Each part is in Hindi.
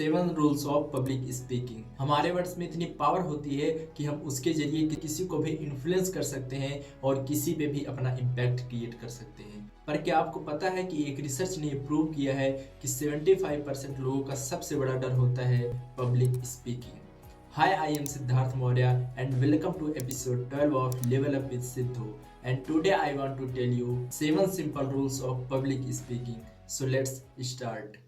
7 रूल्स ऑफ पब्लिक स्पीकिंग। हमारे वर्ड्स में इतनी पावर होती है कि हम उसके जरिए किसी को भी इन्फ्लुएंस कर सकते हैं और किसी पे भी अपना इम्पैक्ट क्रिएट कर सकते हैं। पर क्या आपको पता है कि एक रिसर्च ने प्रूव किया है कि 75% लोगों का सबसे बड़ा डर होता है public speaking. Hi, I am Siddharth Maurya and welcome to episode 12 of Level Up with Siddhu. And today I want to tell you 7 simple rules of public speaking. So let's start.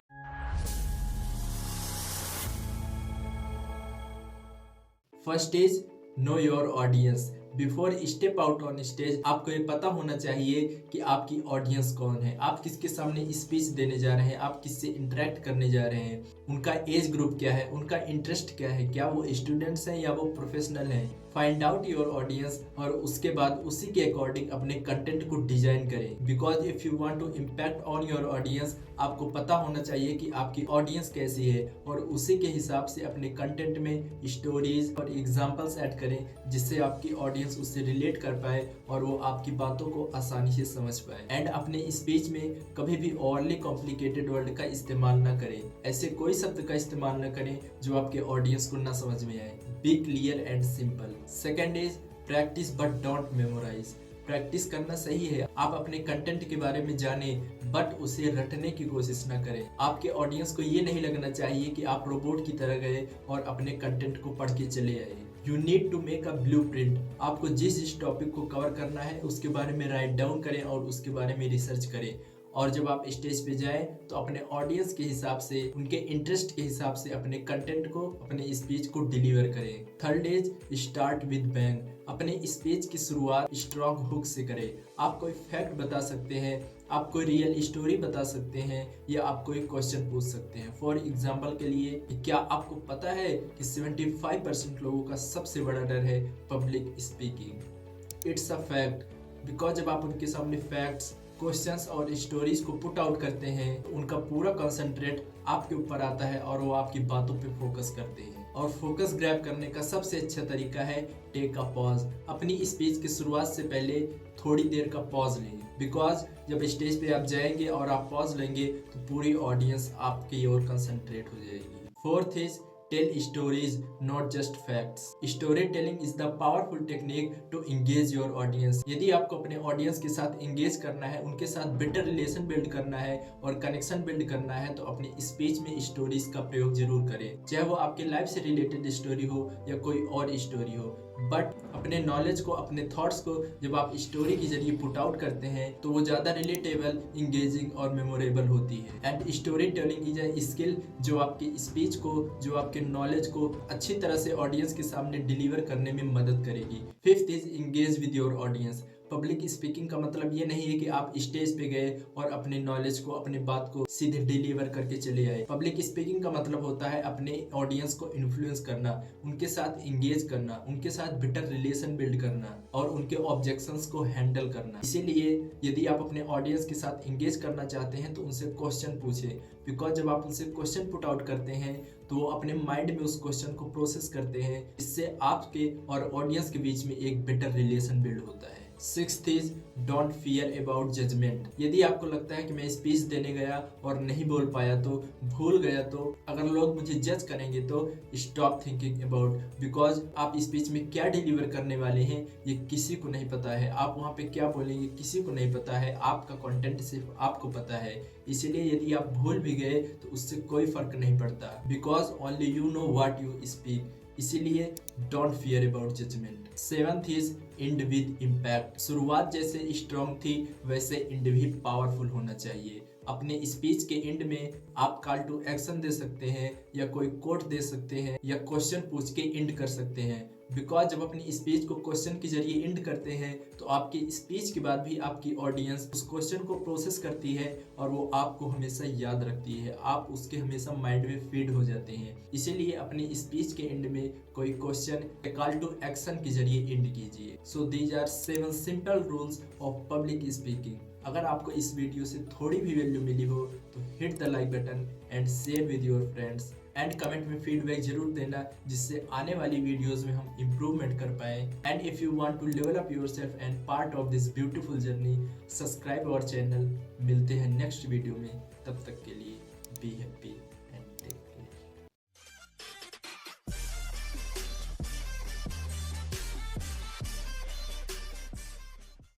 First is know your audience. Before step out on stage आपको ये पता होना चाहिए कि आपकी ऑडियंस कौन है, आप किसके सामने स्पीच देने जा रहे हैं, आप किससे इंटरेक्ट करने जा रहे हैं, उनका एज ग्रुप क्या है, उनका इंटरेस्ट क्या है, क्या वो स्टूडेंट्स हैं या वो प्रोफेशनल हैं। फाइंड आउट योर ऑडियंस और उसके बाद उसी के अकॉर्डिंग अपने कंटेंट को डिजाइन करें। Because if you want to impact on your audience, आपको पता होना चाहिए कि आपकी ऑडियंस कैसी है और उसी के हिसाब से अपने कंटेंट में स्टोरीज और एग्जांपल्स ऐड करें जिससे आपकी ऑडियंस उससे रिलेट कर पाए और वो आपकी बातों को आसानी से समझ पाए। एंड अपने स्पीच में कभी भी ओवरली कॉम्प्लिकेटेड वर्ड का इस्तेमाल ना करें, ऐसे कोई शब्द का इस्तेमाल ना करें जो आपके ऑडियंस को ना समझ में आए। Be clear and simple. Second is practice but don't memorise. Practice करना सही है, आप अपने कंटेंट के बारे में जाने बट उसे रटने की कोशिश ना करें। आपके ऑडियंस को ये नहीं लगना चाहिए कि आप रोबोट की तरह गए और अपने कंटेंट को पढ़ के चले आए। You need to make a blueprint. आपको जिस टॉपिक को कवर करना है उसके बारे में राइट डाउन करें और उसके बारे में रिसर्च करें। और जब आप स्टेज पे जाएं तो अपने ऑडियंस के हिसाब से, उनके इंटरेस्ट के हिसाब से अपने कंटेंट को, अपने स्पीच को डिलीवर करें। Third is start with bang. अपने स्पीच की शुरुआत स्ट्रॉन्ग हुक से करें। आप कोई फैक्ट बता सकते हैं, आप कोई रियल स्टोरी बता सकते हैं या आप कोई क्वेश्चन पूछ सकते हैं। फॉर एग्जाम्पल के लिए, क्या आपको पता है कि 75% लोगों का सबसे बड़ा डर है public speaking. It's a fact. Because जब आप उनके सामने फैक्ट्स, क्वेश्चंस और स्टोरीज को पुट आउट करते हैं, उनका पूरा कंसंट्रेट आपके ऊपर आता है और वो आपकी बातों पे फोकस करते हैं। और फोकस ग्रैब करने का सबसे अच्छा तरीका है टेक अ पॉज। अपनी स्पीच की शुरुआत से पहले थोड़ी देर का पॉज लें। बिकॉज जब स्टेज पे आप जाएंगे और आप पॉज लेंगे तो पूरी ऑडियंस आपकी ओर कंसंट्रेट हो जाएगी। Fourth is tell stories not just facts. Story telling is the powerful technique to engage your audience. यदि आपको अपने ऑडियंस के साथ एंगेज करना है, उनके साथ बेटर रिलेशन बिल्ड करना है और कनेक्शन बिल्ड करना है तो अपनी स्पीच में स्टोरीज का प्रयोग जरूर करें। चाहे वो आपके लाइफ से रिलेटेड स्टोरी हो या कोई और स्टोरी हो, बट अपने नॉलेज को, अपने थॉट्स को जब आप स्टोरी के जरिए पुट आउट करते हैं तो वो ज्यादा रिलेटेबल, इंगेजिंग और मेमोरेबल होती है। And story telling is a skill जो आपकी स्पीच को, जो आपके नॉलेज को अच्छी तरह से ऑडियंस के सामने डिलीवर करने में मदद करेगी। Fifth is engage with your audience. Public speaking का मतलब ये नहीं है कि आप स्टेज पे गए और अपने नॉलेज को, अपने बात को सीधे डिलीवर करके चले आए। पब्लिक स्पीकिंग का मतलब होता है अपने ऑडियंस को इन्फ्लुएंस करना, उनके साथ इंगेज करना, उनके साथ बेटर रिलेशन बिल्ड करना और उनके ऑब्जेक्शंस को हैंडल करना। इसीलिए यदि आप अपने ऑडियंस के साथ इंगेज करना चाहते हैं तो उनसे क्वेश्चन पूछे। बिकॉज जब आप उनसे क्वेश्चन पुट आउट करते हैं तो वो अपने माइंड में उस क्वेश्चन को प्रोसेस करते हैं, इससे आपके और ऑडियंस के बीच में एक बेटर रिलेशन बिल्ड होता है। Sixth is don't fear about judgement. यदि आपको लगता है कि मैं स्पीच देने गया और नहीं बोल पाया तो, भूल गया तो, अगर लोग मुझे जज करेंगे तो स्टॉप थिंकिंग अबाउट। बिकॉज आप स्पीच में क्या डिलीवर करने वाले हैं ये किसी को नहीं पता है। आप वहाँ पे क्या बोलेंगे किसी को नहीं पता है। आपका कंटेंट सिर्फ आपको पता है। इसीलिए यदि आप भूल भी गए तो उससे कोई फर्क नहीं पड़ता। Because only you know what you speak. इसीलिए don't fear about judgement. Seventh is end with impact. शुरुआत जैसे स्ट्रॉन्ग थी वैसे एंड भी पावरफुल होना चाहिए। अपने स्पीच के एंड में आप कॉल टू एक्शन दे सकते हैं या कोई कोट दे सकते हैं या क्वेश्चन पूछ के एंड कर सकते हैं। बिकॉज जब अपनी स्पीच को क्वेश्चन के जरिए एंड करते हैं तो आपकी स्पीच के बाद भी आपकी ऑडियंस उस क्वेश्चन को प्रोसेस करती है और वो आपको हमेशा याद रखती है। आप उसके हमेशा माइंड में फीड हो जाते हैं। इसीलिए अपनी स्पीच के एंड में कोई क्वेश्चन या कॉल टू एक्शन के जरिए एंड कीजिए। So these are 7 simple rules of public speaking. अगर आपको इस वीडियो से थोड़ी भी वैल्यू मिली हो तो hit the like button and share with your friends and comment में फीडबैक जरूर देना जिससे आने वाली वीडियोस में हम इम्प्रूवमेंट कर पाए। And if you want to level up yourself and part of this beautiful journey, subscribe our channel. मिलते हैं नेक्स्ट वीडियो में, तब तक के लिए बी हैप्पी।